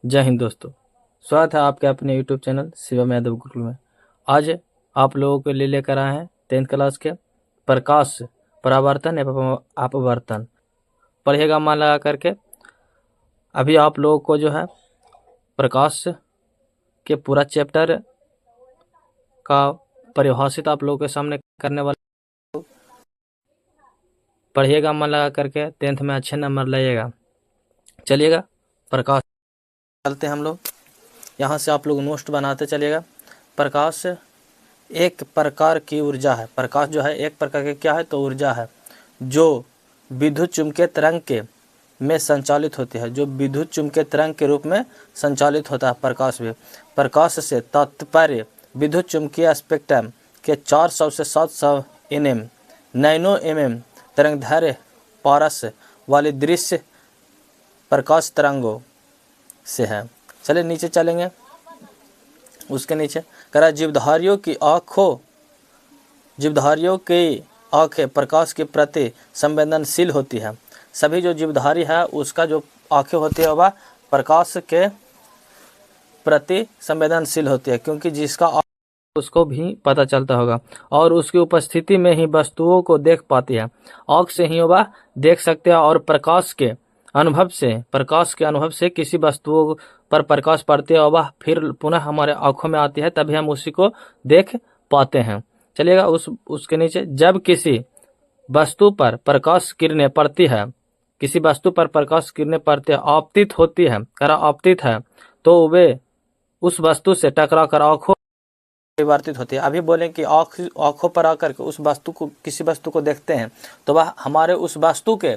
जय हिंद दोस्तों, स्वागत है आपके अपने यूट्यूब चैनल शिवम यादव गुरुकुल में। आज आप लोगों के लिए लेकर आए हैं 10th क्लास के प्रकाश, परावर्तन एवं अपवर्तन। पढ़िएगा मन लगा करके। अभी आप लोगों को जो है प्रकाश के पूरा चैप्टर का परिभाषित आप लोगों के सामने करने वाला। पढ़िएगा मन लगा करके, 10th में अच्छे नंबर लाइएगा। चलिएगा प्रकाश चलते हैं हम लोग। यहाँ से आप लोग नोट बनाते चलिएगा। प्रकाश एक प्रकार की ऊर्जा है। प्रकाश जो है एक प्रकार की क्या है, तो ऊर्जा है जो विद्युत चुम्बकीय तरंग के में संचालित होती है, जो विद्युत चुम्बकीय तरंग के रूप में संचालित होता है। प्रकाश भी, प्रकाश से तात्पर्य विद्युत चुम्बकीय स्पेक्ट्रम के 400 से 700 नैनो तरंगदैर्घ्य पारस वाले दृश्य प्रकाश तरंगों से है। चलिए नीचे चलेंगे। उसके नीचे करा जीवधारियों की आँखें प्रकाश के प्रति संवेदनशील होती है। सभी जो जीवधारी है उसका जो आँखें होती है वह प्रकाश के प्रति संवेदनशील होती है, क्योंकि जिसका उसको भी पता चलता होगा और उसकी उपस्थिति में ही वस्तुओं को देख पाती है। आँख से ही वह देख सकते हैं और प्रकाश के अनुभव से किसी वस्तुओं पर प्रकाश पड़ती है और वह फिर पुनः हमारे आंखों में आती है, तभी हम उसी को देख पाते हैं। चलिएगा उसके नीचे, जब किसी वस्तु पर प्रकाश किरणें पड़ती है, आपतित होती है, आपतित है, तो वे उस वस्तु से टकराकर आंखों परिवर्तित होती है। अभी बोलें कि आंखों पर आकर के किसी वस्तु को देखते हैं तो वह हमारे उस वस्तु के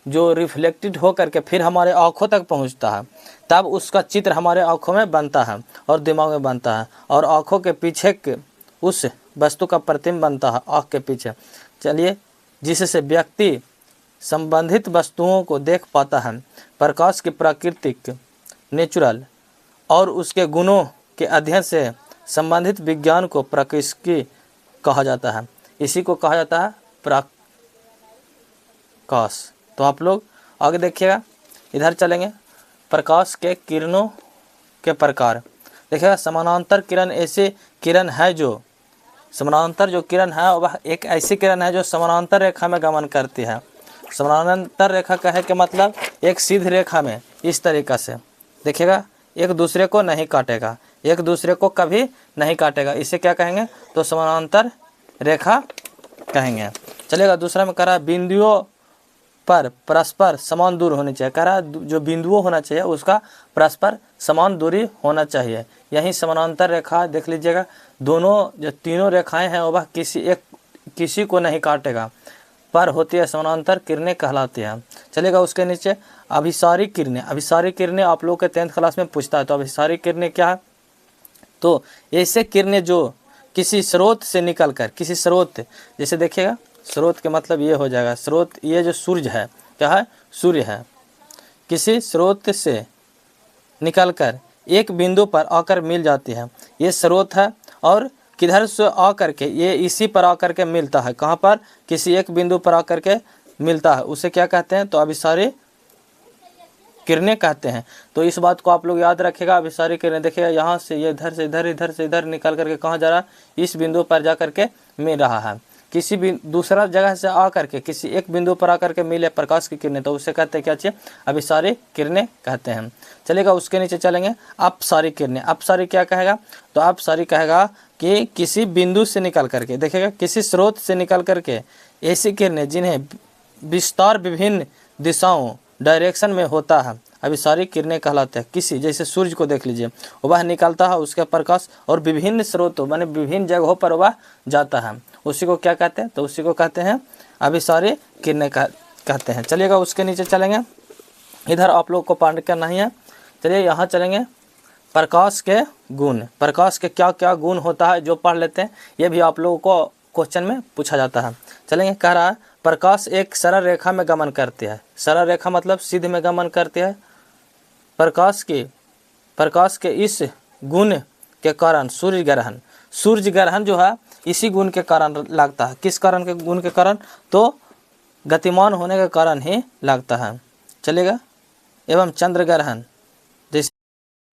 जो रिफ्लेक्टेड हो करके फिर हमारे आँखों तक पहुंचता है, तब उसका चित्र हमारे आँखों में बनता है और दिमाग में बनता है और आँखों के पीछे के उस वस्तु का प्रतिबिंब बनता है आँख के पीछे। चलिए, जिससे व्यक्ति संबंधित वस्तुओं को देख पाता है। प्रकाश की प्राकृतिक नेचुरल और उसके गुणों के अध्ययन से संबंधित विज्ञान को प्रकाशिकी कहा जाता है। इसी को कहा जाता है प्रकाश। तो आप लोग आगे देखिएगा, इधर चलेंगे। प्रकाश के किरणों के प्रकार देखिएगा। समानांतर किरण ऐसी किरण है जो वह एक ऐसी किरण है जो समानांतर रेखा में गमन करती है। समानांतर रेखा कहे के मतलब एक सीधी रेखा में इस तरीक़ा से देखिएगा, एक दूसरे को नहीं काटेगा, एक दूसरे को कभी नहीं काटेगा। इसे क्या कहेंगे, तो समानांतर रेखा कहेंगे। चलेगा, दूसरा में कह रहा बिंदुओं पर परस्पर समान दूर होनी चाहिए। कह रहा जो बिंदुओं होना चाहिए उसका परस्पर समान दूरी होना चाहिए। यही समानांतर रेखा देख लीजिएगा, दोनों जो तीनों रेखाएं हैं वह किसी को नहीं काटेगा, पर होती है समानांतर किरणें कहलाती हैं। चलेगा, उसके नीचे अभिसारी किरणें आप लोग के 10th क्लास में पूछता है। तो अभिसारी किरणें क्या है, तो ऐसे किरणें जो किसी स्रोत से निकल कर जैसे देखिएगा, स्रोत के मतलब ये हो जाएगा, स्रोत ये जो सूर्य है क्या है, सूर्य है, किसी स्रोत से निकलकर एक बिंदु पर आकर मिल जाती है। ये स्रोत है और किधर से आकर के ये इसी पर आकर के मिलता है। कहाँ पर, किसी एक बिंदु पर आकर के मिलता है, उसे क्या कहते हैं, तो अभिसारी किरणें कहते हैं। तो इस बात को आप लोग याद रखिएगा। अभिसारी किरणें देखिएगा, यहाँ से ये इधर से इधर निकल करके कहाँ जा रहा है, इस बिंदु पर जा करके मिल रहा है। किसी भी दूसरा जगह से आकर के किसी एक बिंदु पर आकर के मिले प्रकाश की किरणें, तो उसे कहते हैं क्या चाहिए, अभिसारी किरणें कहते हैं। चलेगा, उसके नीचे चलेंगे। अपसारी किरणें, अपसारी क्या कहेगा, तो अपसारी कहेगा कि किसी बिंदु से निकल करके देखिएगा, किसी स्रोत से निकल करके ऐसी किरणें जिन्हें विस्तार विभिन्न दिशाओं डायरेक्शन में होता है, अभिसारी किरणें कहलाते हैं। किसी जैसे सूर्य को देख लीजिए, वह निकलता है उसका प्रकाश और विभिन्न स्रोतों माने विभिन्न जगहों पर वह जाता है, उसी को क्या कहते हैं, तो उसी को कहते हैं अभिसारी किरणें कहते हैं। चलिएगा, उसके नीचे चलेंगे। इधर आप लोग को पाठ करना ही है। चलिए यहाँ चलेंगे। प्रकाश के गुण, प्रकाश के क्या क्या गुण होता है जो पढ़ लेते हैं, ये भी आप लोगों को क्वेश्चन में पूछा जाता है। चलेंगे, कह रहा है प्रकाश एक सरल रेखा में गमन करती है। सरल रेखा मतलब सीधे में गमन करती है। प्रकाश के इस गुण के कारण सूर्य ग्रहण जो है इसी गुण के कारण लगता है। किस कारण के गुण के कारण, तो गतिमान होने के कारण ही लगता है। चलेगा, एवं चंद्र ग्रहण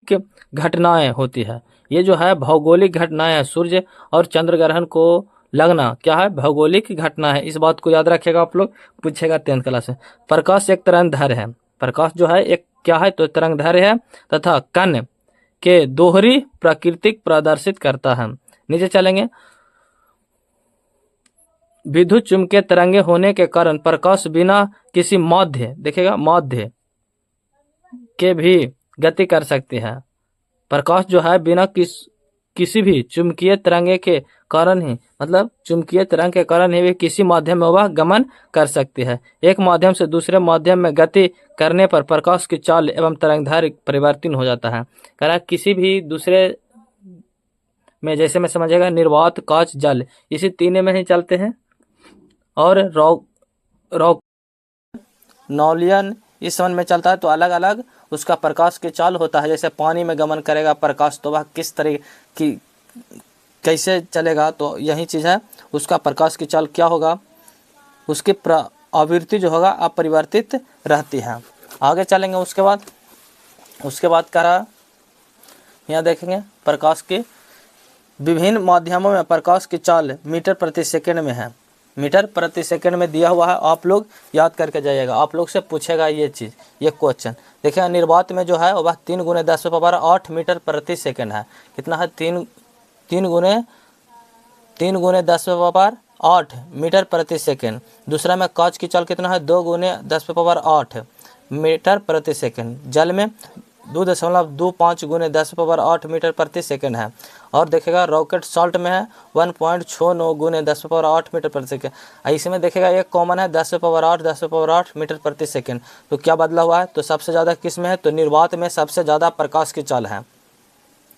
घटनाएं होती है। ये जो है भौगोलिक घटनाएं है। सूर्य और चंद्र ग्रहण को लगना क्या है, भौगोलिक घटना है। इस बात को याद रखिएगा, आप लोग पूछेगा 10th क्लास में। प्रकाश एक तरंगदैर्घ्य है। प्रकाश जो है एक क्या है, तो तरंगदैर्घ्य है तथा कण के दोहरी प्राकृतिक प्रदर्शित करता है। नीचे चलेंगे। विद्युत चुम्बकीय तरंगे होने के कारण प्रकाश बिना किसी माध्य, देखिएगा माध्य के भी गति कर सकती है। प्रकाश जो है बिना किसी भी चुंबकीय तरंगे के कारण ही, मतलब चुंबकीय तरंग के कारण ही वे किसी माध्यम में वह गमन कर सकती है। एक माध्यम से दूसरे माध्यम में गति करने पर प्रकाश की चाल एवं तरंगदैर्घ्य परिवर्तन हो जाता है। कह रहा किसी भी दूसरे में, जैसे में समझेगा निर्वात, कांच, जल, इसी तीन में ही चलते हैं। और रॉक नॉलियन इस वन में चलता है, तो अलग अलग उसका प्रकाश की चाल होता है। जैसे पानी में गमन करेगा प्रकाश, तो वह किस तरह की कैसे चलेगा, तो यही चीज़ है। उसका प्रकाश की चाल क्या होगा, उसकी आवृत्ति जो होगा अपरिवर्तित रहती है। आगे चलेंगे। उसके बाद करा यहाँ देखेंगे प्रकाश के विभिन्न माध्यमों में प्रकाश की चाल मीटर प्रति सेकंड में है। मीटर प्रति सेकंड में दिया हुआ है, आप लोग याद करके जाइएगा। आप लोग से पूछेगा ये चीज़, ये क्वेश्चन देखिए। निर्वात में जो है वह 3 × 10⁻8 मीटर प्रति सेकंड है। कितना है, 3 × 10⁸ मीटर प्रति सेकंड। दूसरा में कांच की चाल कितना है, 2 × 10⁸8 मीटर प्रति सेकंड। जल में 2.25 × 10⁸8 मीटर प्रति सेकंड है। और देखेगा रॉकेट सॉल्ट में है 1.69 × 10⁸8 मीटर प्रति सेकंड। इसमें देखेगा एक कॉमन है 10⁸8 मीटर प्रति सेकंड। तो क्या बदला हुआ है, तो सबसे ज़्यादा किस में है, तो निर्वात में सबसे ज़्यादा प्रकाश की चाल है।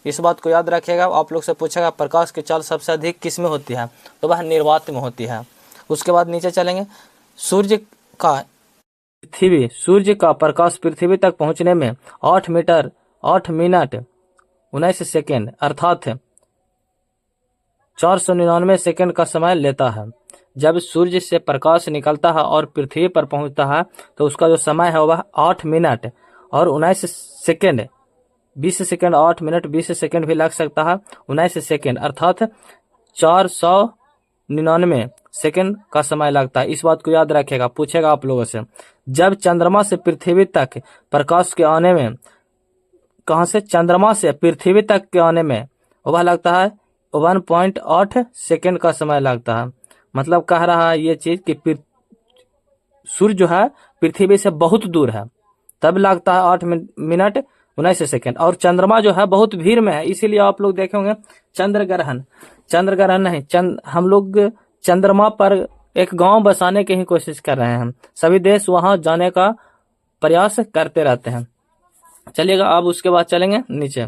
इस बात को याद रखिएगा। आप लोग से पूछेगा प्रकाश की चाल सबसे अधिक किस में होती है, तो वह निर्वात में होती है। उसके बाद नीचे चलेंगे। सूर्य का प्रकाश पृथ्वी तक पहुंचने में 8 मिनट 19 सेकेंड अर्थात 499 सेकेंड का समय लेता है। जब सूर्य से प्रकाश निकलता है और पृथ्वी पर पहुंचता है, तो उसका जो समय है वह 8 मिनट और 19 सेकेंड, 20 सेकेंड, 8 मिनट 20 सेकेंड भी लग सकता है, 19 सेकेंड अर्थात 499 सेकेंड का समय लगता है। इस बात को याद रखिएगा, पूछेगा आप लोगों से। जब चंद्रमा से पृथ्वी तक प्रकाश के आने में, कहां से, चंद्रमा से पृथ्वी तक के आने में वह लगता है 1.8 सेकेंड का समय लगता है। मतलब कह रहा है ये चीज कि सूर्य जो है पृथ्वी से बहुत दूर है, तब लगता है 8 मिनट 19 सेकेंड। और चंद्रमा जो है बहुत भीड़ में है, इसीलिए आप लोग देखे होंगे चंद्र ग्रहण नहीं, हम लोग चंद्रमा पर एक गांव बसाने की ही कोशिश कर रहे हैं। सभी देश वहां जाने का प्रयास करते रहते हैं। चलिएगा, अब उसके बाद चलेंगे नीचे।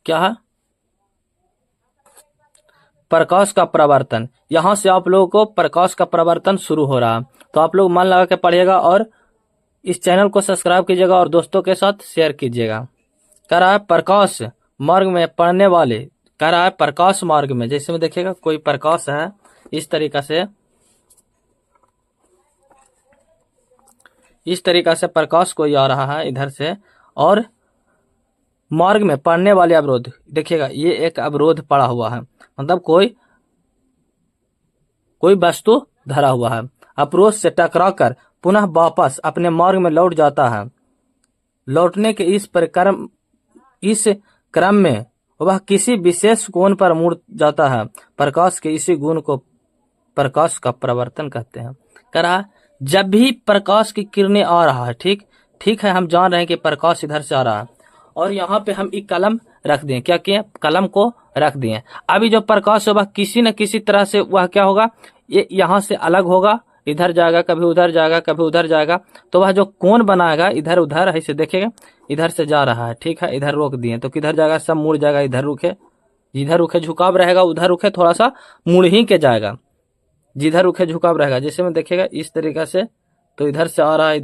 क्या है, प्रकाश का प्रवर्तन। यहां से आप लोगों को प्रकाश का प्रवर्तन शुरू हो रहा है, तो आप लोग मन लगा के पढ़िएगा और इस चैनल को सब्सक्राइब कीजिएगा और दोस्तों के साथ शेयर कीजिएगा। कह रहा है प्रकाश मार्ग में पड़ने वाले, कह रहा है प्रकाश मार्ग में, जैसे में देखिएगा कोई प्रकाश है इस तरीका से प्रकाश कोई आ रहा है इधर से, और मार्ग में पड़ने वाले अवरोध, देखिएगा ये एक अवरोध पड़ा हुआ है, मतलब कोई वस्तु धरा हुआ है। अवरोध से टकराकर पुनः वापस अपने मार्ग में लौट जाता है। लौटने के इस क्रम में वह किसी विशेष कोण पर मुड़ जाता है। प्रकाश के इसी गुण को प्रकाश का प्रवर्तन कहते हैं। कह रहा जब भी प्रकाश की किरणें आ रहा है, ठीक है, हम जान रहे हैं कि प्रकाश इधर से आ रहा है, और यहाँ पे हम एक कलम रख दें, क्या किए, कलम को रख दिए। अभी जो प्रकाश होगा किसी न किसी तरह से वह क्या होगा, ये यहाँ से अलग होगा, इधर जाएगा, कभी उधर जाएगा, कभी उधर जाएगा, तो वह जो कोण बनाएगा इधर उधर ऐसे देखेगा, इधर से जा रहा है, ठीक है, इधर रोक दिए तो किधर जाएगा, सब मुड़ जाएगा, इधर रुके झुकाव रहेगा, उधर रुके थोड़ा सा मुड़ ही के जाएगा, जिधर रुके झुकाव रहेगा। जैसे में देखिएगा इस तरीका से, तो इधर से आ रहा है,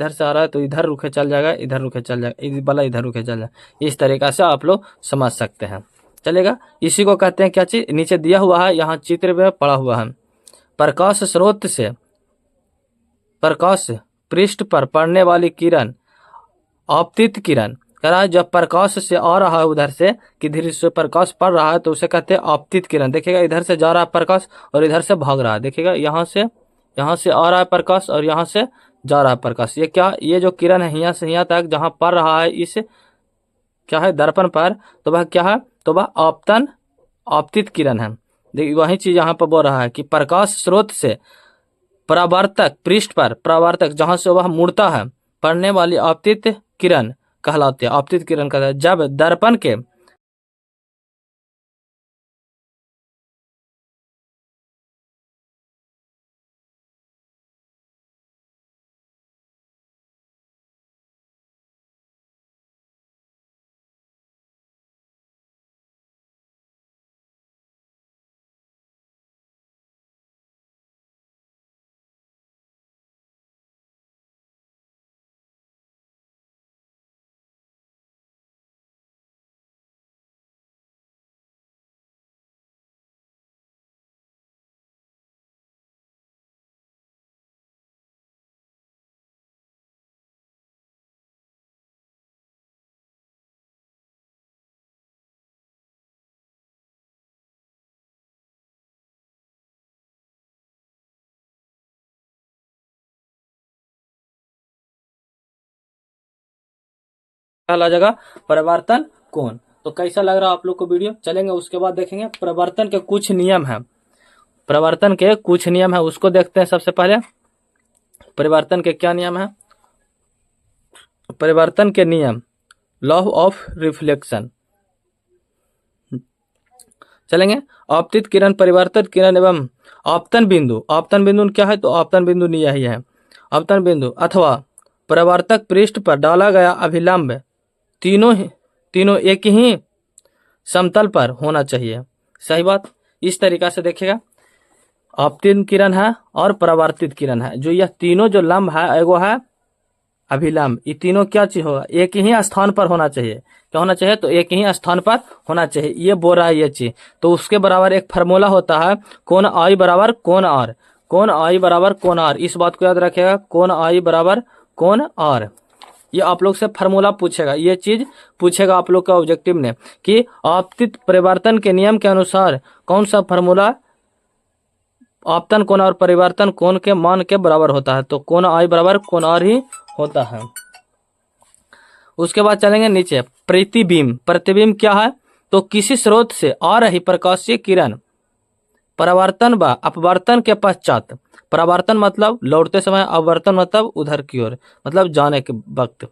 तो इधर रुके चल जाएगा, इधर रुके चल जाएगा, वाला इधर रुके चल जाएगा। इस तरीका से आप लोग समझ सकते हैं। चलेगा, इसी को कहते हैं क्या चीज, नीचे दिया हुआ है, यहाँ चित्र में पड़ा हुआ है। प्रकाश स्रोत से प्रकाश पृष्ठ पर पड़ने वाली किरण आपतित किरण, कह रहा है जब प्रकाश से आ रहा है उधर से, कि धीरे से प्रकाश पड़ रहा है तो उसे कहते हैं आपतित किरण। देखिएगा इधर से जा रहा है प्रकाश और इधर से भाग रहा है। देखिएगा यहाँ से आ रहा है प्रकाश और यहाँ से जा रहा है प्रकाश। ये क्या, ये जो किरण है यहाँ से यहाँ तक जहाँ पड़ रहा है इस क्या है दर्पण पर, तो वह क्या है, तो वह आपतित किरण है। देखिए वही चीज यहाँ पर बोल रहा है कि प्रकाश स्रोत से परावर्तक पृष्ठ पर, परावर्तक जहां से वह मुड़ता है, पड़ने वाली आपतित किरण कहलाती है। आपतित किरण कहते हैं जब दर्पण के आ जाएगा परिवर्तन कोण। तो कैसा लग रहा है आप लोग को वीडियो, चलेंगे उसके बाद देखेंगे परिवर्तन के कुछ नियम है। परिवर्तन के कुछ नियम है उसको देखते हैं। सबसे पहले परिवर्तन के क्या नियम है, परिवर्तन के नियम, लॉ ऑफ रिफ्लेक्शन। चलेंगे आपतित किरण, परिवर्तित किरण एवं आपतन बिंदु। आपतन बिंदु क्या है, तो आपतन बिंदु यही है। आपतन बिंदु अथवा परावर्तक पृष्ठ पर डाला गया अभिलंब तीनों एक ही समतल पर होना चाहिए। सही बात। इस तरीका से देखिएगा आपतित किरण है और परावर्तित किरण है, जो यह तीनों जो लंब है एगो है अभिलंब, ये तीनों क्या चीज होगा, एक ही स्थान पर होना चाहिए। क्या होना चाहिए, तो एक ही स्थान पर होना चाहिए। ये बोल रहा है ये चीज, तो उसके बराबर एक फार्मूला होता है कोण आई बराबर कोण आर। कोण आई बराबर कोण आर, इस बात को याद रखिएगा, कोण आई बराबर कोण आर। ये आप लोग से फार्मूला पूछेगा, ये चीज पूछेगा आप लोग का ऑब्जेक्टिव ने कि आपतित परिवर्तन के नियम के अनुसार कौन सा फार्मूला आपतन कोण और परिवर्तन कोण के मान के बराबर होता है, तो कोण आई बराबर कोण आर ही होता है। उसके बाद चलेंगे नीचे, प्रतिबिंब। प्रतिबिंब क्या है, तो किसी स्रोत से आ रही प्रकाशीय किरण परावर्तन व अपवर्तन के पश्चात, परावर्तन मतलब लौटते समय, अपवर्तन मतलब उधर की ओर, मतलब जाने के वक्त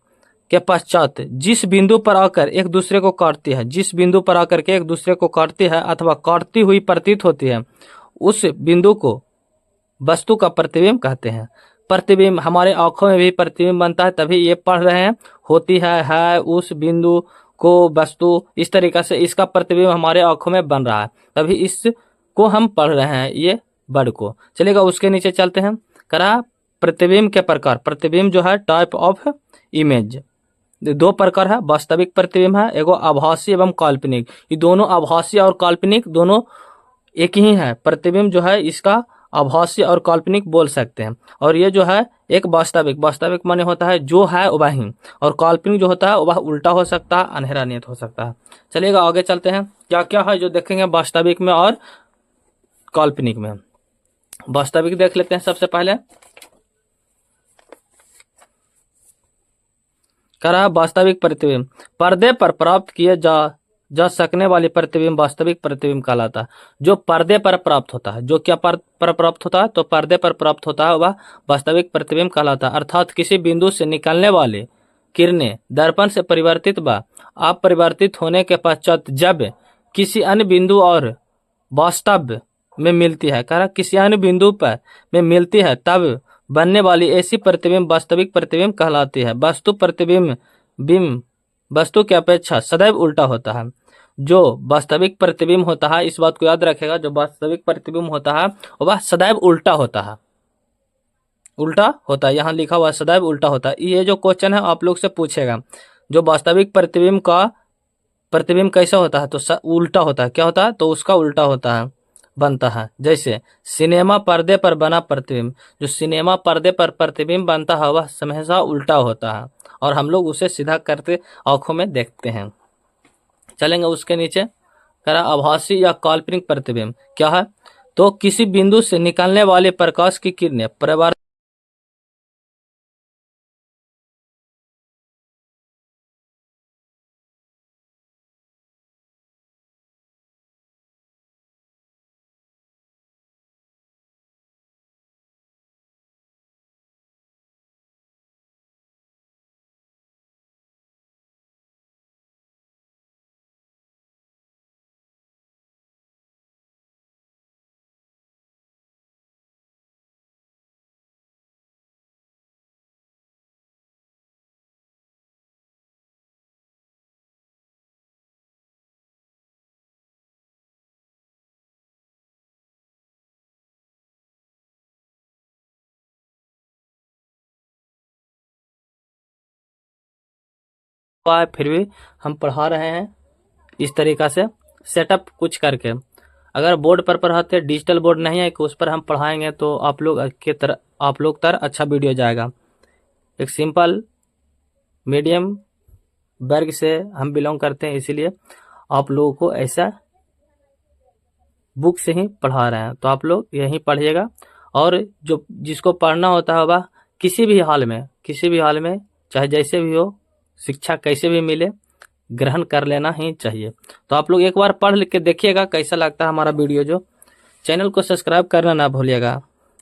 के पश्चात जिस बिंदु पर आकर एक दूसरे को काटती है, जिस बिंदु पर आकर के एक दूसरे को काटती है अथवा काटती हुई प्रतीत होती है, उस बिंदु को वस्तु का प्रतिबिंब कहते हैं। प्रतिबिंब हमारे आंखों में भी प्रतिबिंब बनता है, तभी ये पढ़ रहे हैं होती है उस बिंदु को वस्तु, इस तरीका से इसका प्रतिबिंब हमारे आंखों में बन रहा है, तभी इसको हम पढ़ रहे हैं ये वर्ड को। चलेगा उसके नीचे चलते हैं। करा प्रतिबिंब के प्रकार। प्रतिबिंब जो है टाइप ऑफ इमेज, दो प्रकार है, वास्तविक प्रतिबिंब है, एगो आभासी एवं काल्पनिक। ये दोनों आभासी और काल्पनिक दोनों एक ही है। प्रतिबिंब जो है इसका आभासी और काल्पनिक बोल सकते हैं, और ये जो है एक वास्तविक, वास्तविक माने होता है जो है वही, और काल्पनिक जो होता है वह उल्टा हो सकता है, अंधेरा नियत हो सकता है। चलिएगा आगे चलते हैं, क्या क्या है जो देखेंगे वास्तविक में और काल्पनिक में। वास्तविक देख लेते हैं सबसे पहले। कह रहा है वास्तविक प्रतिबिंब, पर्दे पर प्राप्त किए जा सकने वाली प्रतिबिंब वास्तविक प्रतिबिंब कहलाता है। जो पर्दे पर प्राप्त होता है, जो क्या पर प्राप्त होता है, तो पर्दे पर प्राप्त होता है वह वास्तविक प्रतिबिंब कहलाता है। अर्थात किसी बिंदु से निकलने वाले किरणें दर्पण से परिवर्तित व अपरिवर्तित होने के पश्चात जब किसी अन्य बिंदु और वास्तव में मिलती है, कह रहा किसी अन्य बिंदु पर में मिलती है, तब बनने वाली ऐसी प्रतिबिंब वास्तविक प्रतिबिंब कहलाती है। वस्तु प्रतिबिंब वस्तु की अपेक्षा सदैव उल्टा होता है। जो वास्तविक प्रतिबिंब होता है, इस बात को याद रखेगा, जो वास्तविक प्रतिबिंब होता है वह सदैव उल्टा होता है, उल्टा होता है। यहाँ लिखा हुआ सदैव उल्टा होता है। ये जो क्वेश्चन है आप लोग से पूछेगा, जो वास्तविक प्रतिबिंब का प्रतिबिंब कैसा होता है, तो उल्टा होता है। क्या होता है, तो उसका उल्टा होता है, बनता है। जैसे सिनेमा पर्दे पर बना प्रतिबिंब, जो सिनेमा पर्दे पर प्रतिबिंब बनता है वह हमेशा उल्टा होता है, और हम लोग उसे सीधा करते आंखों में देखते हैं। चलेंगे उसके नीचे, करा आभासी या काल्पनिक प्रतिबिंब क्या है, तो किसी बिंदु से निकलने वाले प्रकाश की किरणें परावर्तित हुआ है, फिर भी हम पढ़ा रहे हैं इस तरीका से सेटअप कुछ करके। अगर बोर्ड पर पढ़ाते, डिजिटल बोर्ड नहीं है कि उस पर हम पढ़ाएंगे, तो आप लोग तर अच्छा वीडियो जाएगा। एक सिंपल मीडियम वर्ग से हम बिलोंग करते हैं, इसीलिए आप लोगों को ऐसा बुक से ही पढ़ा रहे हैं, तो आप लोग यही पढ़िएगा। और जो जिसको पढ़ना होता है वह किसी भी हाल में चाहे जैसे भी हो, शिक्षा कैसे भी मिले, ग्रहण कर लेना ही चाहिए। तो आप लोग एक बार पढ़ लिख के देखिएगा कैसा लगता है हमारा वीडियो। जो चैनल को सब्सक्राइब करना ना भूलिएगा।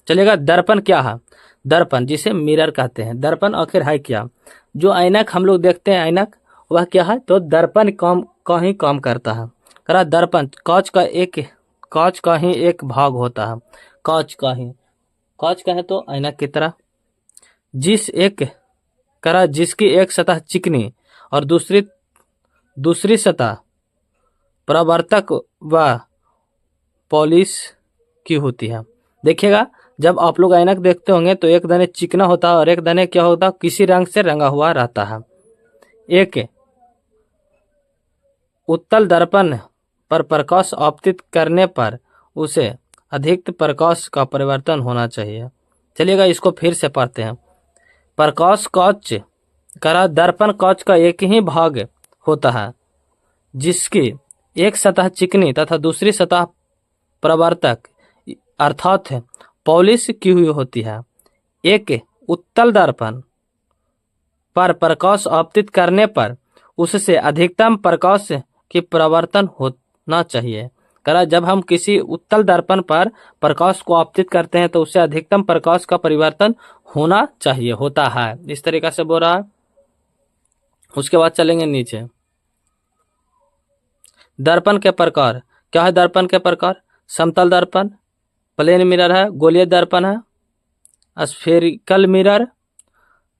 चलिएगा, दर्पण क्या है? दर्पण जिसे मिरर कहते हैं। दर्पण आखिर है क्या? जो ऐनक हम लोग देखते हैं, ऐनक वह क्या है, तो दर्पण का ही काम करता है। करा दर्पण कांच का ही एक भाग होता है। कांच का है तो ऐनक की तरह, जिसकी एक सतह चिकनी और दूसरी सतह परावर्तक व पॉलिश की होती है। देखिएगा, जब आप लोग ऐनक देखते होंगे तो एक दाने चिकना होता है और एक दाने क्या होता है, किसी रंग से रंगा हुआ रहता है। एक उत्तल दर्पण पर प्रकाश आपतित करने पर उसे अधिक प्रकाश का परिवर्तन होना चाहिए। चलिएगा, इसको फिर से पढ़ते हैं। दर्पण कांच का एक ही भाग होता है, जिसकी एक सतह चिकनी तथा दूसरी सतह परावर्तक अर्थात पॉलिश की हुई होती है। एक उत्तल दर्पण पर प्रकाश आपतित करने पर उससे अधिकतम प्रकाश की परावर्तन होना चाहिए। जब हम किसी उत्तल दर्पण पर प्रकाश को आपतित करते हैं तो उससे अधिकतम प्रकाश का परिवर्तन होना चाहिए, होता है। इस तरीका से बोल रहा है। उसके बाद चलेंगे नीचे। दर्पण के प्रकार क्या है? दर्पण के प्रकार समतल दर्पण, प्लेन मिरर है, गोलीय दर्पण है, स्फेरिकल मिरर।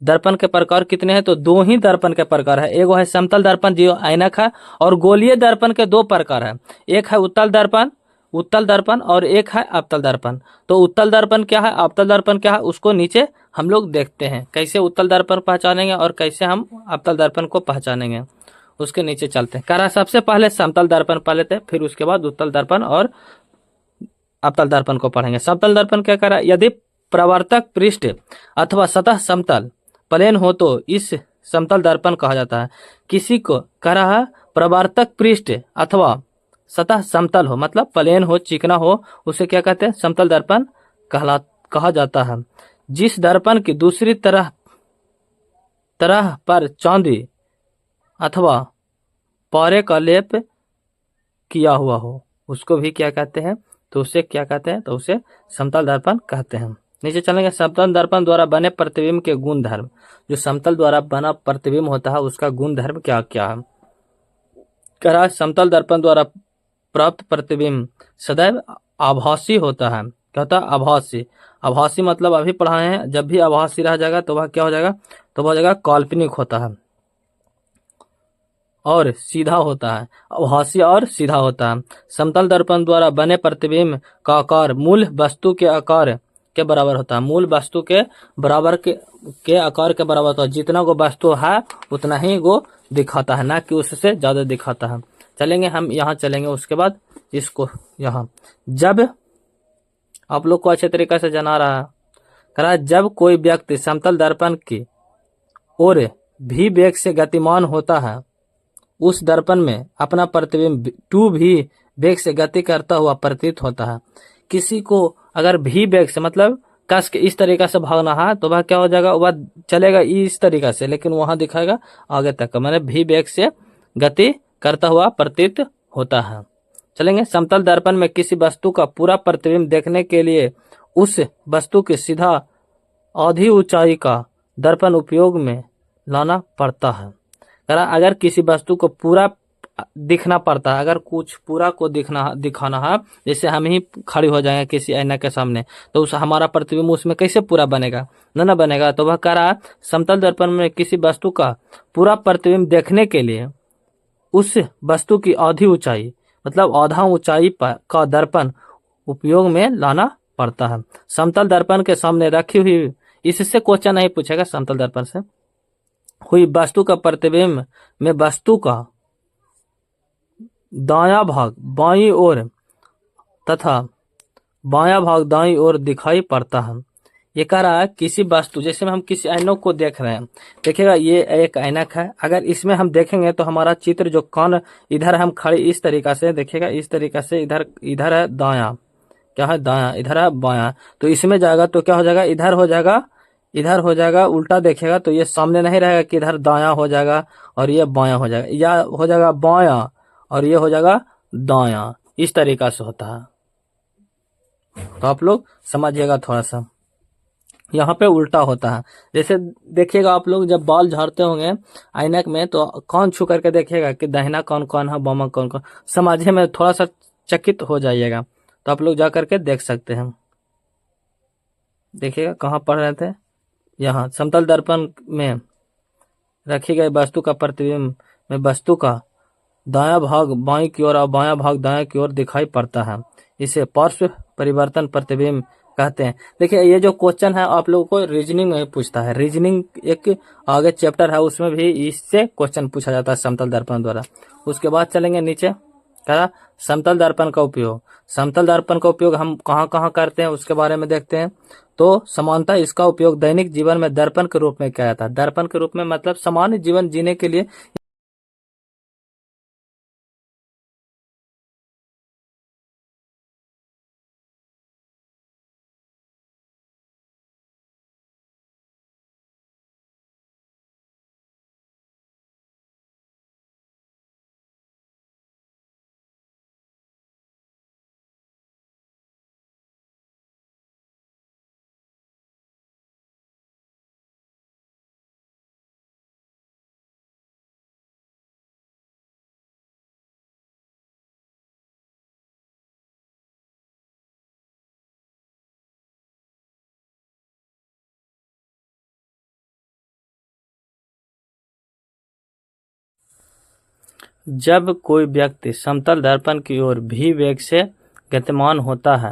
दर्पण के प्रकार कितने हैं? तो दो ही दर्पण के प्रकार है। एक है समतल दर्पण जो ऐनक है, और गोलीय दर्पण के दो प्रकार है। एक है उत्तल दर्पण और एक है अवतल दर्पण। तो उत्तल दर्पण क्या है, अवतल दर्पण क्या है, उसको नीचे हम लोग देखते हैं कैसे उत्तल दर्पण पहचानेंगे और कैसे हम अवतल दर्पण को पहचानेंगे। उसके नीचे चलते हैं। सबसे पहले समतल दर्पण पढ़ लेते हैं, फिर उसके बाद उत्तल दर्पण और अवतल दर्पण को पढ़ेंगे। समतल दर्पण क्या करा? यदि प्रवर्तक पृष्ठ अथवा सतह समतल प्लेन हो तो इस समतल दर्पण कहा जाता है। किसी को कह रहा है प्रवर्तक पृष्ठ अथवा सतह समतल हो, मतलब प्लेन हो, चिकना हो, उसे क्या कहते हैं? समतल दर्पण कहा जाता है। जिस दर्पण की दूसरी तरह पर चांदी अथवा पारे का लेप किया हुआ हो, उसको भी क्या कहते हैं? तो उसे क्या कहते हैं? तो उसे समतल दर्पण कहते हैं। नीचे चलेंगे। समतल दर्पण द्वारा बने प्रतिबिंब के गुण धर्म। जो समतल द्वारा बना प्रतिबिंब होता है उसका गुण धर्म क्या क्या है? कह रहा है समतल दर्पण द्वारा प्राप्त प्रतिबिंब सदैव आभासी होता है। क्या होता है? आभासी। आभासी मतलब अभी पढ़ाए हैं, जब भी आभासी रह जाएगा तो वह क्या हो जाएगा? तो वह हो जाएगा काल्पनिक होता है और सीधा होता है। आभासी और सीधा होता है। समतल दर्पण द्वारा बने प्रतिबिंब का आकार मूल वस्तु के आकार के बराबर होता है। मूल वस्तु के बराबर के आकार के बराबर होता है। जितना वो वस्तु है उतना ही वो दिखाता है, ना कि उससे ज्यादा दिखाता है। चलेंगे हम यहाँ चलेंगे। उसके बाद इसको यहाँ, जब आप लोग को अच्छे तरीके से जना रहा है, जब कोई व्यक्ति समतल दर्पण की ओर भी वेग से गतिमान होता है उस दर्पण में अपना प्रतिबिंब 2v वेग से गति करता हुआ प्रतीत होता है। किसी को अगर भी वेग से मतलब कस के इस तरीका से भागना है तो वह क्या हो जाएगा, वह चलेगा इस तरीका से, लेकिन वहां दिखाएगा आगे तक, मैंने भी वेग से गति करता हुआ प्रतीत होता है। चलेंगे, समतल दर्पण में किसी वस्तु का पूरा प्रतिबिंब देखने के लिए उस वस्तु की सीधा आधी ऊंचाई का दर्पण उपयोग में लाना पड़ता है। अगर किसी वस्तु को पूरा दिखना पड़ता है, अगर कुछ पूरा को दिखाना है, जैसे हम ही खड़े हो जाएंगे किसी आईना के सामने, तो उस हमारा प्रतिबिंब उसमें कैसे पूरा बनेगा, ना बनेगा। तो वह कह रहा है समतल दर्पण में किसी वस्तु का पूरा प्रतिबिंब देखने के लिए उस वस्तु की आधी ऊंचाई मतलब आधा ऊंचाई का दर्पण उपयोग में लाना पड़ता है। समतल दर्पण के सामने रखी हुई, इससे क्वेश्चन नहीं पूछेगा, समतल दर्पण से हुई वस्तु का प्रतिबिंब में वस्तु का दायां भाग बाईं ओर तथा बायां भाग दाईं ओर दिखाई पड़ता है। ये कह रहा है किसी वस्तु, जैसे हम किसी ऐनक को देख रहे हैं, देखिएगा ये एक ऐनक है, अगर इसमें हम देखेंगे तो हमारा चित्र जो कौन इधर हम खड़े इस तरीका से देखिएगा, इस तरीका से इधर है दायां, क्या है दायां, इधर है बायां, तो इसमें जाएगा तो क्या हो जाएगा, इधर हो जाएगा उल्टा देखेगा तो ये सामने नहीं रहेगा कि इधर दायां हो जाएगा और ये बायां हो जाएगा, या हो जाएगा बायां और ये हो जाएगा दायां, इस तरीका से होता है। तो आप लोग समझिएगा थोड़ा सा, यहाँ पे उल्टा होता है। जैसे देखिएगा आप लोग जब बाल झाड़ते होंगे ऐनक में तो कौन छू करके देखिएगा कि दाहिना कौन कौन है, बामा कौन कौन, समझे में थोड़ा सा चकित हो जाइएगा। तो आप लोग जा करके देख सकते हैं। देखिएगा कहाँ पढ़ रहे थे, यहाँ समतल दर्पण में रखी गई वस्तु का प्रतिबिंब में वस्तु का दायां भाग बाईं की ओर और बायां भाग दाएं की ओर दिखाई पड़ता है, इसे पार्श्व परिवर्तन प्रतिबिंब कहते हैं। देखिए ये जो क्वेश्चन है आप लोगों को रीजनिंग में पूछता है, रीजनिंग एक आगे चैप्टर है उसमें भी इससे क्वेश्चन पूछा जाता है समतल दर्पण द्वारा। उसके बाद चलेंगे नीचे, कहा समतल दर्पण का उपयोग। समतल दर्पण का उपयोग हम कहाँ कहाँ करते हैं उसके बारे में देखते हैं। तो सामान्यतः इसका उपयोग दैनिक जीवन में दर्पण के रूप में किया जाता है। दर्पण के रूप में मतलब सामान्य जीवन जीने के लिए जब कोई व्यक्ति समतल दर्पण की ओर भी वेग से गतिमान होता है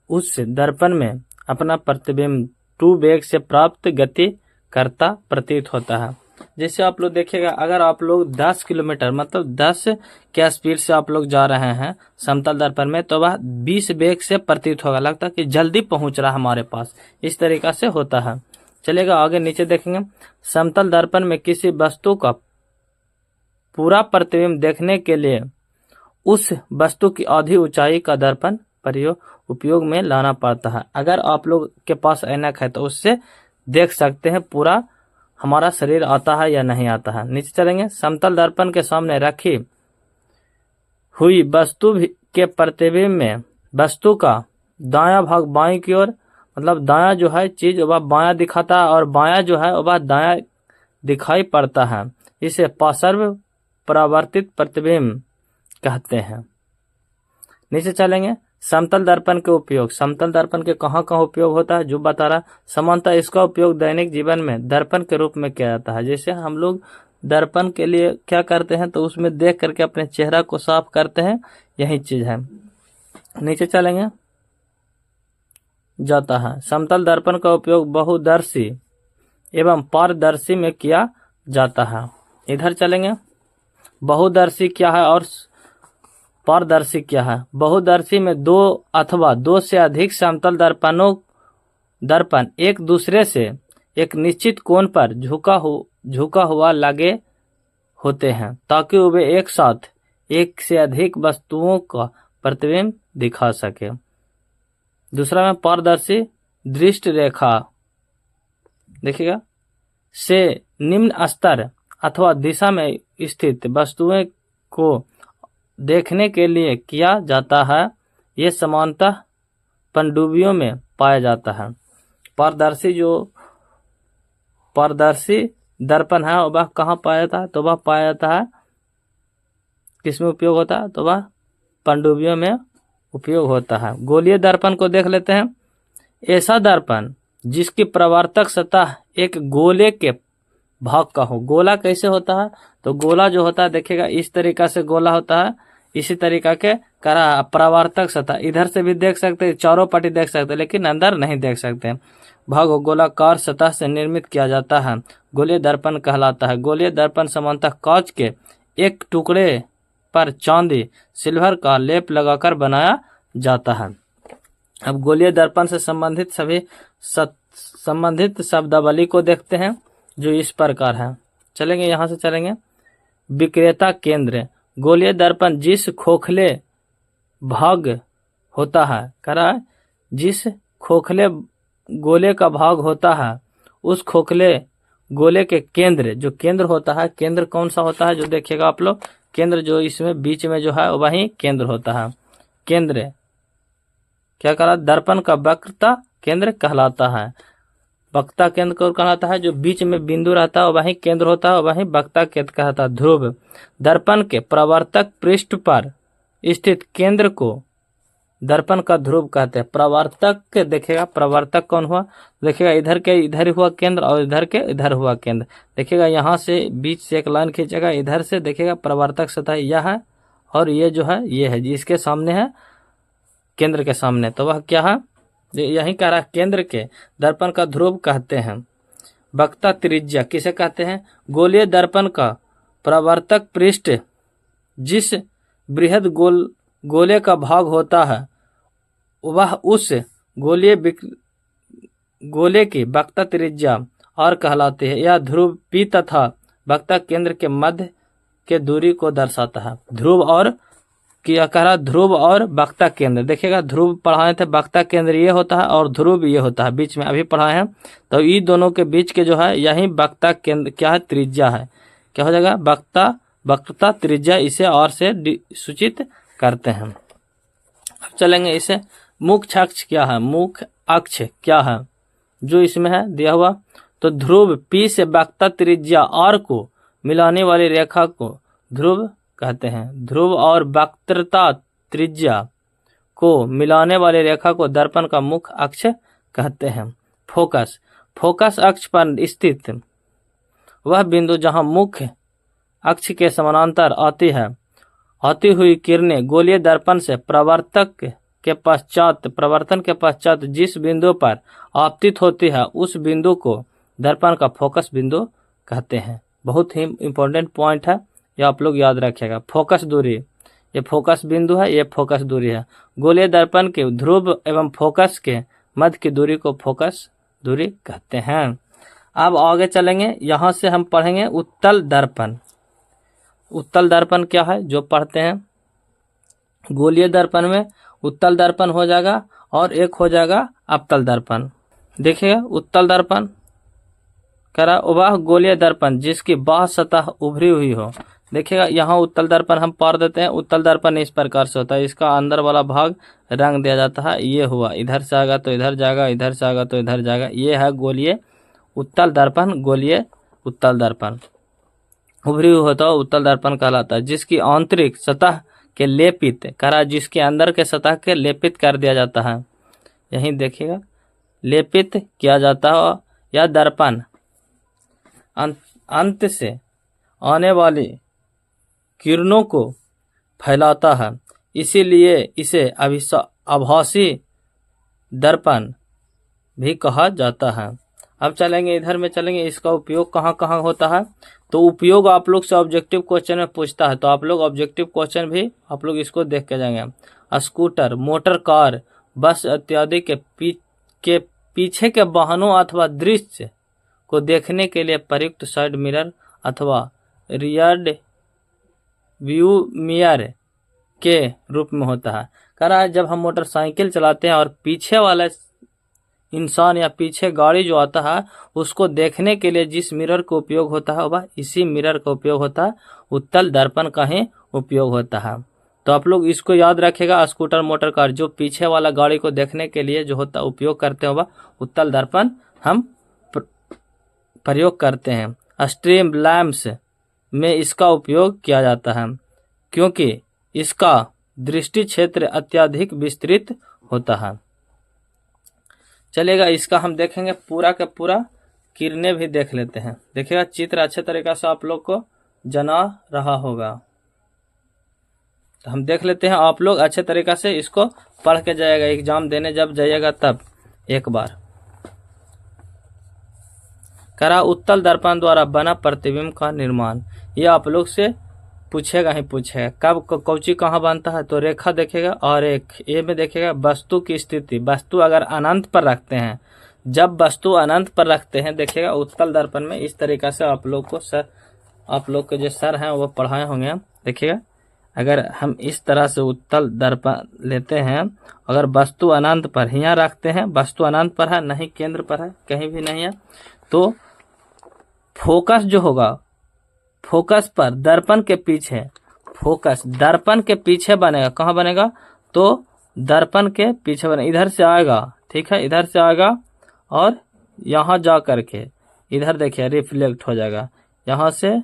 उस दर्पण में अपना प्रतिबिंब 2 वेग से प्राप्त गति करता प्रतीत होता है। जैसे आप लोग देखिएगा अगर आप लोग 10 किलोमीटर मतलब 10 के स्पीड से आप लोग जा रहे हैं समतल दर्पण में तो वह 20 वेग से प्रतीत होगा, लगता है कि जल्दी पहुंच रहा है हमारे पास, इस तरीका से होता है। चलेगा आगे नीचे देखेंगे, समतल दर्पण में किसी वस्तु का पूरा प्रतिबिंब देखने के लिए उस वस्तु की आधी ऊंचाई का दर्पण उपयोग में लाना पड़ता है। अगर आप लोग के पास ऐनक है तो उससे देख सकते हैं पूरा हमारा शरीर आता है या नहीं आता है। नीचे चलेंगे, समतल दर्पण के सामने रखी हुई वस्तु के प्रतिबिंब में वस्तु का दायां भाग बाईं की ओर मतलब दायां जो है चीज वह बायां दिखाता है और बायां जो है वह दायां दिखाई पड़ता है, इसे पार्श्व परावर्तित प्रतिबिंब कहते हैं। नीचे चलेंगे, समतल दर्पण के उपयोग। समतल दर्पण के कहाँ कहाँ उपयोग होता है जो बता रहा, सामान्यतः इसका उपयोग दैनिक जीवन में दर्पण के रूप में किया जाता है। जैसे हम लोग दर्पण के लिए क्या करते हैं तो उसमें देख करके अपने चेहरा को साफ करते हैं, यही चीज है। नीचे चलेंगे, जाता है समतल दर्पण का उपयोग बहुदर्शी एवं पारदर्शी में किया जाता है। इधर चलेंगे, बहुदर्शी क्या है और पारदर्शी क्या है। बहुदर्शी में 2 अथवा 2 से अधिक समतल दर्पण एक दूसरे से एक निश्चित कोण पर झुका हुआ लगे होते हैं ताकि वे एक साथ एक से अधिक वस्तुओं का प्रतिबिंब दिखा सके। दूसरा में पारदर्शी दृष्टि रेखा देखिएगा से निम्न स्तर अथवा दिशा में स्थित वस्तुओं को देखने के लिए किया जाता है। ये सामान्यतः पनडुब्बियों में पाया जाता है। पारदर्शी दर्पण है वह कहाँ पाया जाता है? तो वह पाया जाता है किसमें उपयोग होता है? तो वह पनडुब्बियों में उपयोग होता है। गोलीय दर्पण को देख लेते हैं। ऐसा दर्पण जिसकी प्रवर्तक सतह एक गोले के भाग का हो। गोला कैसे होता है? तो गोला जो होता है देखिएगा इस तरीका से गोला होता है, इसी तरीका के करा प्रवर्तक सतह इधर से भी देख सकते हैं, चारों पट्टी देख सकते हैं, लेकिन अंदर नहीं देख सकते हैं। भाग गोलाकार सतह से निर्मित किया जाता है, गोलीय दर्पण कहलाता है। गोलीय दर्पण सामान्यतः कांच के एक टुकड़े पर चांदी सिल्वर का लेप लगाकर बनाया जाता है। अब गोलीय दर्पण से संबंधित शब्दावली को देखते हैं जो इस प्रकार है। चलेंगे यहाँ से चलेंगे। विक्रेता केंद्र गोलीय दर्पण जिस खोखले भाग होता है जिस खोखले गोले का भाग होता है उस खोखले गोले के केंद्र जो केंद्र होता है, केंद्र कौन सा होता है जो देखिएगा आप लोग, केंद्र जो इसमें बीच में जो है वही केंद्र होता है। केंद्र क्या कहलाता? दर्पण का वक्रता केंद्र कहलाता है। वक्ता केंद्र को कहलाता है जो बीच में बिंदु रहता है वही केंद्र होता है, वही वक्ता केंद्र कहलाता है। ध्रुव दर्पण के प्रवर्तक पृष्ठ पर स्थित केंद्र को दर्पण का ध्रुव कहते हैं। प्रवर्तक के देखिएगा, प्रवर्तक कौन हुआ? देखिएगा इधर के इधर हुआ केंद्र और इधर के इधर हुआ केंद्र। देखिएगा यहाँ से बीच से एक लाइन खींचेगा, इधर से देखिएगा प्रवर्तक सतह यह है और ये जो है ये है जिसके सामने है केंद्र के सामने, तो वह क्या है? यही कह रहा है केंद्र के दर्पण का ध्रुव कहते हैं। वक्ता त्रिज्या किसे कहते हैं? गोलीय दर्पण का प्रवर्तक पृष्ठ जिस बृहद गोले का भाग होता है वह उस गोले की वक्ता त्रिज्या और कहलाती है। यह ध्रुव पी तथा वक्ता केंद्र के मध्य के दूरी को दर्शाता है। ध्रुव और क्या कह रहा? ध्रुव और वक्ता केंद्र। देखिएगा ध्रुव पढ़ाए थे, वक्ता केंद्र ये होता है और ध्रुव ये होता है, बीच में अभी पढ़ाए हैं। तो ये दोनों के बीच के जो है यही वक्ता केंद्र क्या है? त्रिज्या है। क्या हो जाएगा? वक्रता त्रिज्या इसे और से सूचित करते हैं। अब चलेंगे इसे मुख्य अक्ष क्या है? मुख्य अक्ष क्या है जो इसमें है दिया हुआ? तो ध्रुव पी से वक्ता त्रिज्या आर को मिलाने वाली रेखा को ध्रुव कहते हैं। ध्रुव और वक्रता त्रिज्या को मिलाने वाली रेखा को दर्पण का मुख्य अक्ष कहते हैं। फोकस अक्ष पर स्थित वह बिंदु जहां मुख्य अक्ष के समानांतर आती हुई किरणें गोलीय दर्पण से प्रवर्तन के पश्चात जिस बिंदु पर आपतित होती है उस बिंदु को दर्पण का फोकस बिंदु कहते हैं। बहुत ही इंपॉर्टेंट पॉइंट है, यह आप लोग याद रखिएगा। फोकस दूरी, ये फोकस बिंदु है, ये फोकस दूरी है। गोलीय दर्पण के ध्रुव एवं फोकस के मध्य की दूरी को फोकस दूरी कहते हैं। अब आगे चलेंगे, यहाँ से हम पढ़ेंगे उत्तल दर्पण। उत्तल दर्पण क्या है जो पढ़ते हैं? गोलीय दर्पण में उत्तल दर्पण हो जाएगा और एक हो जाएगा अवतल दर्पण। देखिएगा उत्तल दर्पण करा वह गोलीय दर्पण जिसकी बाह्य सतह उभरी हुई हो। देखिएगा यहाँ उत्तल दर्पण हम पढ़ देते हैं। उत्तल दर्पण इस प्रकार से होता है, इसका अंदर वाला भाग रंग दिया जाता है। ये हुआ, इधर से आएगा तो इधर जाएगा, इधर से आएगा तो इधर जाएगा। ये है गोलीय उत्तल दर्पण। गोलीय उत्तल दर्पण उभरी हुई होता है उत्तल दर्पण कहलाता है। जिसकी आंतरिक सतह के लेपित करा, जिसके अंदर के सतह के लेपित कर दिया जाता है। यहीं देखिएगा लेपित किया जाता है। यह दर्पण अंत से आने वाली किरणों को फैलाता है, इसीलिए इसे आभासी दर्पण भी कहा जाता है। अब चलेंगे इधर में चलेंगे, इसका उपयोग कहाँ कहाँ होता है। तो उपयोग आप लोग से ऑब्जेक्टिव क्वेश्चन में पूछता है, तो आप लोग ऑब्जेक्टिव क्वेश्चन भी आप लोग इसको देख के जाएंगे। स्कूटर, मोटर कार, बस इत्यादि के पीछे के वाहनों अथवा दृश्य को देखने के लिए प्रयुक्त साइड मिरर अथवा रियर व्यू मिरर के रूप में होता है। कह रहा है जब हम मोटरसाइकिल चलाते हैं और पीछे वाला इंसान या पीछे गाड़ी जो आता है उसको देखने के लिए जिस मिरर का उपयोग होता है वह इसी मिरर का उपयोग होता है, उत्तल दर्पण का ही उपयोग होता है। तो आप लोग इसको याद रखेगा, स्कूटर मोटर कार जो पीछे वाला गाड़ी को देखने के लिए जो होता उपयोग करते हैं वह उत्तल दर्पण हम प्रयोग करते हैं। स्ट्रीम लैंप्स में इसका उपयोग किया जाता है क्योंकि इसका दृष्टि क्षेत्र अत्यधिक विस्तृत होता है। चलेगा, इसका हम देखेंगे पूरा का पूरा किरणें भी देख लेते हैं। देखिएगा चित्र अच्छे तरीके से आप लोग को जना रहा होगा, तो हम देख लेते हैं। आप लोग अच्छे तरीके से इसको पढ़ के जाएगा, एग्जाम देने जब जाइएगा तब एक बार। करा उत्तल दर्पण द्वारा बना प्रतिबिंब का निर्माण, ये आप लोग से पूछेगा ही पूछेगा। कब कौची कहाँ बनता है, तो रेखा देखेगा और एक ए में देखेगा वस्तु की स्थिति। वस्तु अगर अनंत पर रखते हैं, जब वस्तु अनंत पर रखते हैं देखिएगा उत्तल दर्पण में इस तरीका से आप लोग को आप लोग के जो सर हैं वो पढ़ाए होंगे। देखिएगा अगर हम इस तरह से उत्तल दर्पण लेते हैं, अगर वस्तु अनंत पर यहाँ रखते हैं, वस्तु अनंत पर है नहीं केंद्र पर है, कहीं भी नहीं है, तो फोकस जो होगा फोकस पर दर्पण के पीछे, फोकस दर्पण के पीछे बनेगा। कहाँ बनेगा, तो दर्पण के पीछे बनेगा, इधर से आएगा, ठीक है, इधर से आएगा और यहाँ जा करके इधर देखिए रिफ्लेक्ट हो जाएगा, यहाँ से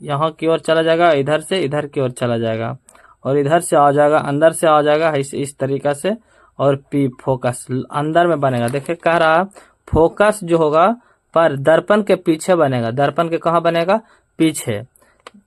यहाँ की ओर चला जाएगा, इधर से इधर की ओर चला जाएगा और इधर से आ जाएगा, अंदर से आ जाएगा इस तरीका से। और पी फोकस अंदर में बनेगा। देखिए कह रहा फोकस जो होगा पर दर्पण के पीछे बनेगा। दर्पण के कहाँ बनेगा, पीछे।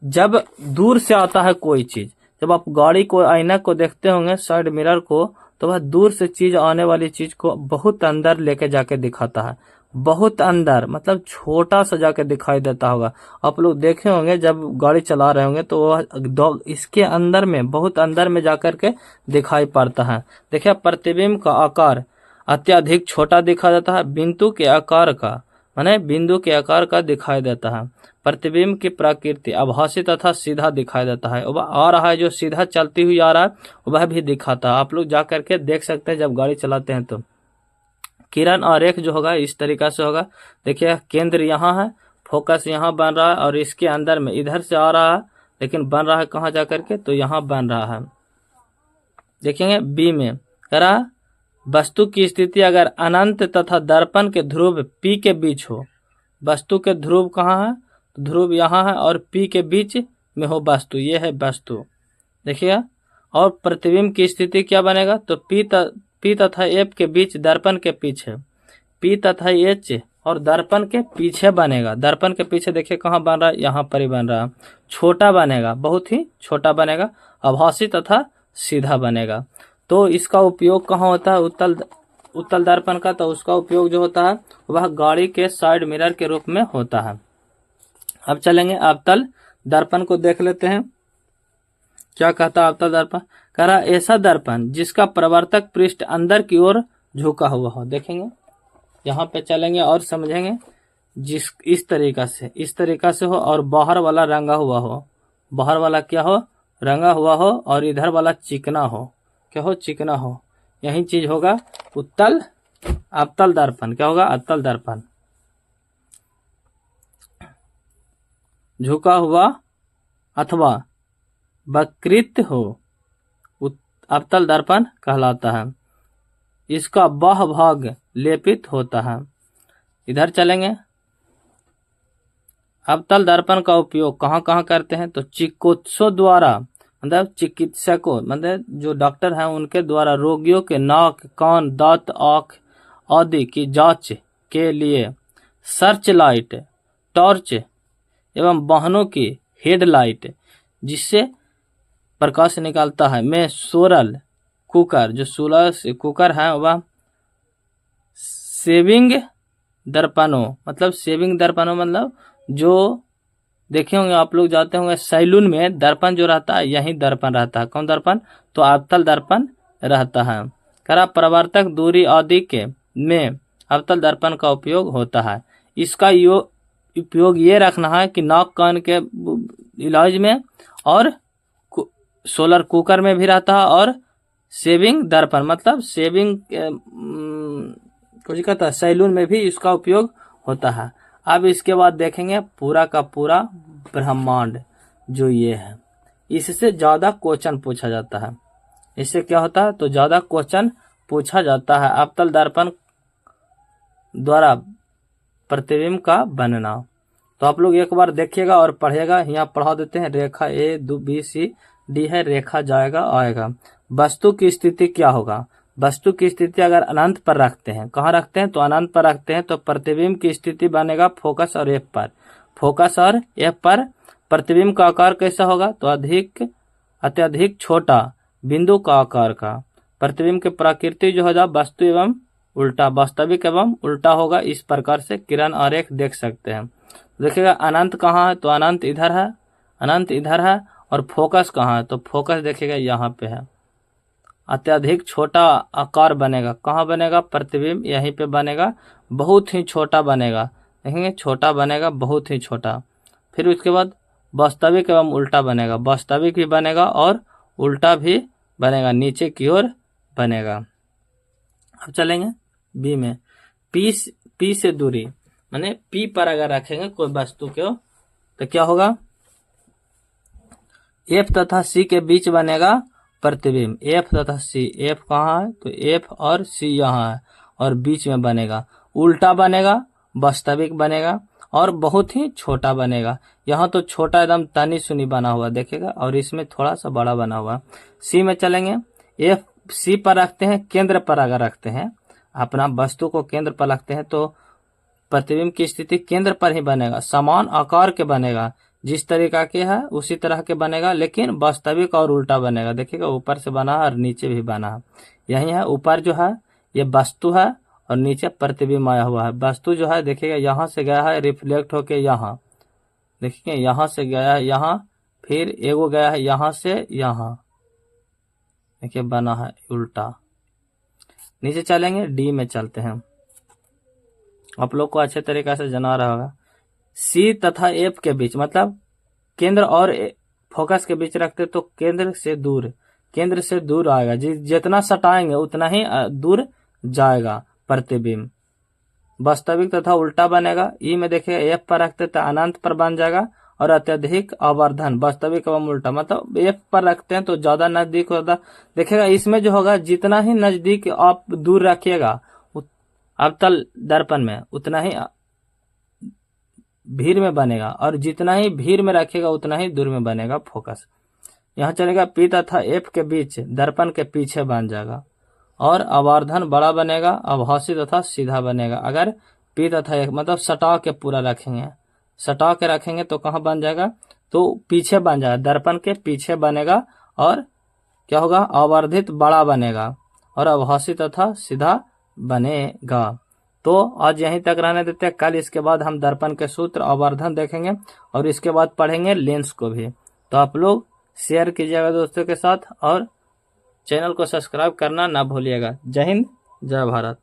जब दूर से आता है कोई चीज, जब आप गाड़ी को आईना को देखते होंगे साइड मिरर को, तो वह दूर से चीज आने वाली चीज को बहुत अंदर लेके जाके दिखाता है। बहुत अंदर मतलब छोटा सा जाके दिखाई देता होगा। आप लोग देखे होंगे जब गाड़ी चला रहे होंगे तो वह इसके अंदर में बहुत अंदर में जाकर के दिखाई पड़ता है। देखिए प्रतिबिंब का आकार अत्यधिक छोटा दिखा देता है, बिंदु के आकार का माने बिंदु के आकार का दिखाई देता है। प्रतिबिंब की प्रकृति आभासी तथा सीधा दिखाई देता है। वह आ रहा है जो सीधा चलती हुई आ रहा है वह भी दिखाता है। आप लोग जा करके देख सकते हैं जब गाड़ी चलाते हैं तो। किरण और रेख जो होगा इस तरीका से होगा। देखिए केंद्र यहाँ है, फोकस यहाँ बन रहा है और इसके अंदर में इधर से आ रहा है, लेकिन बन रहा है कहाँ जा करके, तो यहाँ बन रहा है। देखेंगे बी में करा वस्तु की स्थिति अगर अनंत तथा दर्पण के ध्रुव P के बीच हो। वस्तु के ध्रुव कहाँ है, तो ध्रुव यहाँ है और P के बीच में हो वस्तु, ये है वस्तु। देखिएगा और प्रतिबिंब की स्थिति क्या बनेगा, तो P तथा F के बीच दर्पण के पीछे, P तथा H और दर्पण के पीछे बनेगा। दर्पण के पीछे देखिए कहाँ बन रहा है, यहाँ पर ही बन रहा है। छोटा बनेगा, बहुत ही छोटा बनेगा, आभासी तथा सीधा बनेगा। तो इसका उपयोग कहाँ होता है, उत्तल दर्पण का, तो उसका उपयोग जो होता है वह गाड़ी के साइड मिरर के रूप में होता है। अब चलेंगे अवतल दर्पण को देख लेते हैं। क्या कहता है अवतल दर्पण, कह रहा ऐसा दर्पण जिसका प्रवर्तक पृष्ठ अंदर की ओर झुका हुआ हो। देखेंगे यहाँ पे चलेंगे और समझेंगे। इस तरीका से हो और बाहर वाला रंगा हुआ हो, बाहर वाला क्या हो, रंगा हुआ हो और इधर वाला चिकना हो, क्या हो, चिकना हो। यही चीज होगा अवतल दर्पण। क्या होगा, अवतल दर्पण। झुका हुआ अथवा वक्रित हो अवतल दर्पण कहलाता है। इसका बाह्य भाग लेपित होता है। इधर चलेंगे। अवतल दर्पण का उपयोग कहाँ कहाँ करते हैं, तो चिकित्सकों द्वारा, मतलब चिकित्सकों मतलब जो डॉक्टर हैं उनके द्वारा रोगियों के नाक, कान, दांत, आँख आदि की जांच के लिए सर्च लाइट, टॉर्च एवं वाहनों की हेडलाइट जिससे प्रकाश निकालता है में सोलर कुकर, जो सोलर कुकर है वह सेविंग दर्पणों मतलब जो देखे होंगे आप लोग, जाते होंगे सैलून में, दर्पण जो रहता है यही दर्पण रहता है। कौन दर्पण, तो अवतल दर्पण रहता है। करा प्रवर्तक दूरी आदि के में अवतल दर्पण का उपयोग होता है। इसका उपयोग ये रखना है कि नाक कान के इलाज में और सोलर कुकर में भी रहता है, और शेविंग दर्पण मतलब शेविंग कुछ कहता है सैलून में भी इसका उपयोग होता है। अब इसके बाद देखेंगे पूरा का पूरा ब्रह्मांड जो ये है, इससे ज्यादा क्वेश्चन पूछा जाता है। इससे क्या होता है तो ज्यादा क्वेश्चन पूछा जाता है। अवतल दर्पण द्वारा प्रतिबिंब का बनना, तो आप लोग एक बार देखिएगा और पढ़िएगा। यहाँ पढ़ा देते हैं, रेखा ए बी सी डी है, रेखा जाएगा आएगा। वस्तु की स्थिति क्या होगा, वस्तु की स्थिति अगर अनंत पर रखते हैं, कहाँ रखते हैं तो अनंत पर रखते हैं, तो प्रतिबिंब की स्थिति बनेगा फोकस और एफ पर। फोकस और एफ पर प्रतिबिंब का आकार कैसा होगा तो अत्यधिक छोटा बिंदु का आकार का। प्रतिबिंब की प्रकृति जो होगा वस्तु एवं उल्टा, वास्तविक एवं उल्टा होगा। इस प्रकार से किरण आरेख देख सकते हैं। देखिएगा अनंत कहाँ है तो अनंत इधर है, अनंत इधर है, और फोकस कहाँ है तो फोकस देखिएगा यहाँ पे है। अत्यधिक छोटा आकार बनेगा, कहाँ बनेगा प्रतिबिंब यहीं पे बनेगा, बहुत ही छोटा बनेगा, देखेंगे छोटा बनेगा, बहुत ही छोटा। फिर उसके बाद वास्तविक एवं उल्टा बनेगा, वास्तविक भी बनेगा और उल्टा भी बनेगा, नीचे की ओर बनेगा। अब चलेंगे बी में, पी से दूरी, माने पी पर अगर रखेंगे कोई वस्तु को तो क्या होगा, एफ तथा सी के बीच बनेगा प्रतिबिंब। एफ तथा सी, एफ कहाँ है तो एफ और सी यहाँ है, और बीच में बनेगा, उल्टा बनेगा, वास्तविक बनेगा और बहुत ही छोटा बनेगा। यहाँ तो छोटा एकदम तनी सुनी बना हुआ देखेगा, और इसमें थोड़ा सा बड़ा बना हुआ। सी में चलेंगे, एफ सी पर रखते हैं, केंद्र पर अगर रखते हैं, अपना वस्तु को केंद्र पर रखते हैं तो प्रतिबिंब की स्थिति केंद्र पर ही बनेगा, समान आकार के बनेगा, जिस तरीका के है उसी तरह के बनेगा, लेकिन वास्तविक और उल्टा बनेगा। देखिएगा ऊपर से बना है और नीचे भी बना है, यही है। ऊपर जो है ये वस्तु है और नीचे प्रतिबिंब आया हुआ है। वस्तु जो है देखिएगा यहाँ से गया है रिफ्लेक्ट होके यहाँ, देखिए यहाँ से गया है यहाँ, फिर एगो गया है यहाँ से यहाँ, देखिए बना है उल्टा। नीचे चलेंगे, डी में चलते हैं, आप लोग को अच्छे तरीके से जना रहा होगा। सी तथा एफ के बीच मतलब केंद्र और फोकस के बीच रखते तो केंद्र से दूर आएगा, जितना सटाएंगे उतना ही दूर जाएगा प्रतिबिंब। वास्तविक तथा उल्टा बनेगा। ई में देखिएगा एफ पर रखते तो अनंत पर बन जाएगा, और अत्यधिक आवर्धन वास्तविक एवं उल्टा मतलब एफ पर रखते हैं तो ज्यादा नजदीक होता। देखिएगा इसमें जो होगा जितना ही नजदीक आप दूर रखिएगा अवतल दर्पण में उतना ही भीड़ में बनेगा, और जितना ही भीड़ में रखेगा उतना ही दूर में बनेगा फोकस। यहाँ चलेगा पी तथा एफ के बीच दर्पण के पीछे बन जाएगा, और आवर्धन बड़ा बनेगा, आभासी तथा सीधा बनेगा। अगर पी तथा एफ मतलब सटा के पूरा रखेंगे, सटा के रखेंगे तो कहाँ बन जाएगा तो पीछे बन जाएगा, दर्पण के पीछे बनेगा, और क्या होगा आवर्धित बड़ा बनेगा और आभासी तथा सीधा बनेगा। तो आज यहीं तक रहने देते हैं, कल इसके बाद हम दर्पण के सूत्र आवर्धन देखेंगे और इसके बाद पढ़ेंगे लेंस को भी। तो आप लोग शेयर कीजिएगा दोस्तों के साथ और चैनल को सब्सक्राइब करना ना भूलिएगा। जय हिंद, जय भारत।